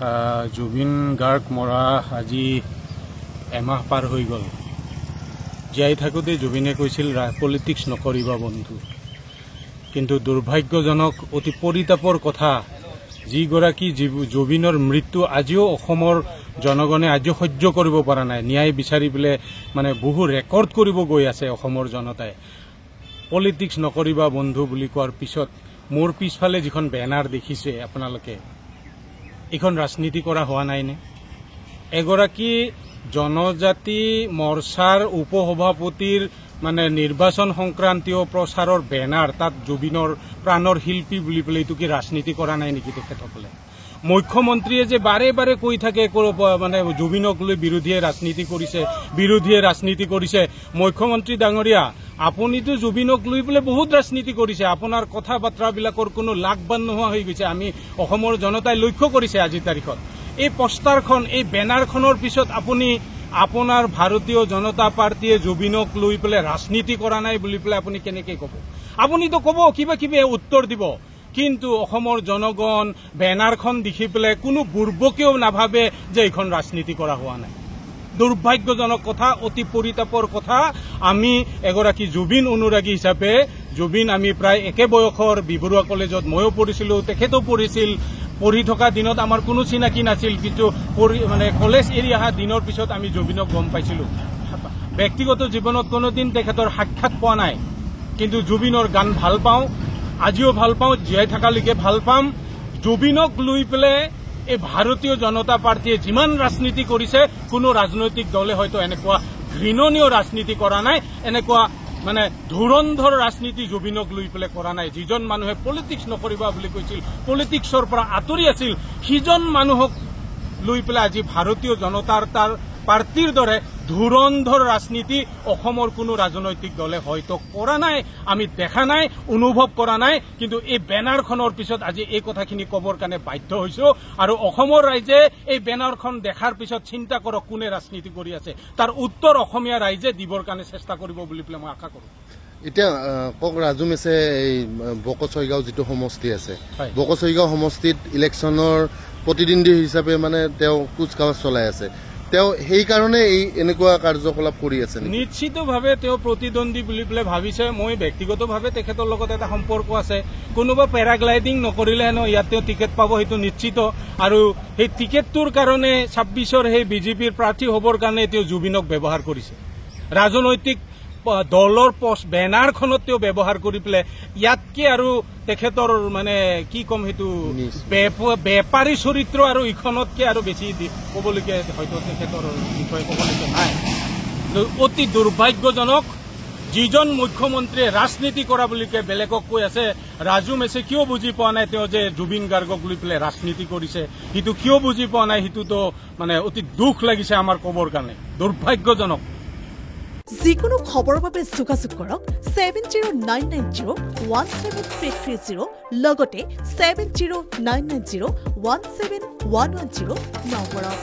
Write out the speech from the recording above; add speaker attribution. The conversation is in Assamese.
Speaker 1: জুবিন গাৰ্গ মৰা আজি এমাহ পাৰ হৈ গ'ল। জীয়াই থাকোঁতে জুবিনে কৈছিল পলিটিক্স নকৰিবা বন্ধু, কিন্তু দুৰ্ভাগ্যজনক অতি পৰিতাপৰ কথা, যিগৰাকী জুবিনৰ মৃত্যু আজিও অসমৰ জনগণে আজিও সহ্য কৰিব পৰা নাই। ন্যায় বিচাৰি পেলাই মানে বহু ৰেকৰ্ড কৰিব গৈ আছে অসমৰ জনতাই। পলিটিক্স নকৰিবা বন্ধু বুলি কোৱাৰ পিছত মোৰ পিছফালে যিখন বেনাৰ দেখিছে আপোনালোকে, এইখন ৰাজনীতি কৰা হোৱা নাইনে? এগৰাকী জনজাতি মৰ্চাৰ উপসভাপতিৰ মানে নিৰ্বাচন সংক্ৰান্তীয় প্ৰচাৰৰ বেনাৰ, তাত জুবিনৰ প্ৰাণৰ শিল্পী বুলি পেলাই এইটো কি ৰাজনীতি কৰা নাই নেকি তেখেতসকলে? মুখ্যমন্ত্ৰীয়ে যে বাৰে বাৰে কৈ থাকে মানে জুবিনক লৈ বিৰোধীয়ে ৰাজনীতি কৰিছে। মুখ্যমন্ত্ৰী ডাঙৰীয়া, আপুনিতো জুবিনক লৈ পেলাই বহুত ৰাজনীতি কৰিছে। আপোনাৰ কথা বাৰ্তাবিলাকৰ কোনো লাগ বান নোহোৱা হৈ গৈছে। আমি অসমৰ জনতাই লক্ষ্য কৰিছে আজিৰ তাৰিখত। এই পষ্টাৰখন, এই বেনাৰখনৰ পিছত আপুনি আপোনাৰ ভাৰতীয় জনতা পাৰ্টীয়ে জুবিনক লৈ পেলাই ৰাজনীতি কৰা নাই বুলি পেলাই আপুনি কেনেকৈ ক'ব? আপুনিতো ক'ব, কিবা কিবি উত্তৰ দিব, কিন্তু অসমৰ জনগণ বেনাৰখন দেখি পেলাই কোনো বুৰ্বকেও নাভাবে যে এইখন ৰাজনীতি কৰা হোৱা নাই। দুৰ্ভাগ্যজনক কথা, অতি পৰিতাপৰ কথা। আমি এগৰাকী জুবিন অনুৰাগী হিচাপে, জুবিন আমি প্ৰায় একে বয়সৰ, বিবৰুৱা কলেজত ময়ো পঢ়িছিলোঁ, তেখেতো পঢ়িছিল। পঢ়ি থকা দিনত আমাৰ কোনো চিনাকি নাছিল, কিন্তু মানে কলেজ এৰি অহা দিনৰ পিছত আমি জুবিনক গম পাইছিলোঁ। ব্যক্তিগত জীৱনত কোনোদিন তেখেতৰ সাক্ষাৎ পোৱা নাই, কিন্তু জুবিনৰ গান ভাল পাওঁ, আজিও ভাল পাওঁ, জীয়াই থকালৈকে ভাল পাম। জুবিনক লৈ পেলাই এই ভাৰতীয় জনতা পাৰ্টীয়ে যিমান ৰাজনীতি কৰিছে, কোনো ৰাজনৈতিক দলে হয়তো এনেকুৱা ঘৃণনীয় ৰাজনীতি কৰা নাই, এনেকুৱা মানে ধুৰন্ধৰ ৰাজনীতি জুবিনক লৈ পেলাই কৰা নাই। যিজন মানুহে পলিটিক্স নকৰিবা বুলি কৈছিল, পলিটিক্সৰ পৰা আঁতৰি আছিল, সিজন মানুহক লৈ পেলাই আজি ভাৰতীয় জনতাৰ পাৰ্টীৰ দৰে ধুৰন্ধৰ ৰাজনীতি অসমৰ কোনো ৰাজনৈতিক দলে হয়তো কৰা নাই, আমি দেখা নাই, অনুভৱ কৰা নাই। কিন্তু এই বেনাৰখনৰ পিছত আজি এই কথাখিনি ক'বৰ কাৰণে বাধ্য হৈছো। আৰু অসমৰ ৰাইজে এই বেনাৰখন দেখাৰ পিছত চিন্তা কৰক কোনে ৰাজনীতি কৰি আছে, তাৰ উত্তৰ অসমীয়া ৰাইজে দিবৰ কাৰণে চেষ্টা কৰিব বুলি পেলাই মই আশা কৰোঁ।
Speaker 2: এতিয়া কওক, ৰাজু মেছে এই বকছয়গাঁও যিটো সমষ্টি আছে, বকছয়গাঁও সমষ্টিত ইলেকশ্যনৰ প্ৰতিদ্বন্দ্বী হিচাপে মানে তেওঁ কুচকাৱাজ চলাই আছে। তেওঁ সেইকাৰণে এই এনেকুৱা কাৰ্যকলাপ কৰি আছে।
Speaker 1: নিশ্চিতভাৱে তেওঁ প্ৰতিদ্বন্দ্বী বুলি পেলাই ভাবিছে। মই ব্যক্তিগতভাৱে তেখেতৰ লগত এটা সম্পৰ্ক আছে। কোনোবা পেৰাগ্লাইডিং নকৰিলে হেনো ইয়াত তেওঁ টিকেট পাব, সেইটো নিশ্চিত। আৰু সেই টিকেটটোৰ কাৰণে 26ৰ সেই বিজেপিৰ প্ৰাৰ্থী হ'বৰ কাৰণে তেওঁ জুবিনক ব্যৱহাৰ কৰিছে। ৰাজনৈতিক দলৰ বেনাৰখনত তেওঁ ব্যৱহাৰ কৰি পেলাই ইয়াতকে আৰু তেখেতৰ মানে কি ক'ম, সেইটো বেপাৰী চৰিত্ৰ আৰু ইখনতকে আৰু বেছি ক'বলগীয়া হয়তো তেখেতৰ বিষয়ে ক'বলগীয়া নাই। অতি দুৰ্ভাগ্যজনক, যিজন মুখ্যমন্ত্ৰীয়ে ৰাজনীতি কৰা বুলি বেলেগক কৈ আছে, ৰাজু মেছে কিয় বুজি পোৱা নাই তেওঁ যে জুবিন গাৰ্গক লৈ পেলাই ৰাজনীতি কৰিছে, সেইটো কিয় বুজি পোৱা নাই, সেইটোতো মানে অতি দুখ লাগিছে আমাৰ ক'বৰ কাৰণে। দুৰ্ভাগ্যজনক।
Speaker 3: যিকোনো খবৰৰ বাবে যোগাযোগ কৰক 7099017330 লগতে 7099017110 নম্বৰত।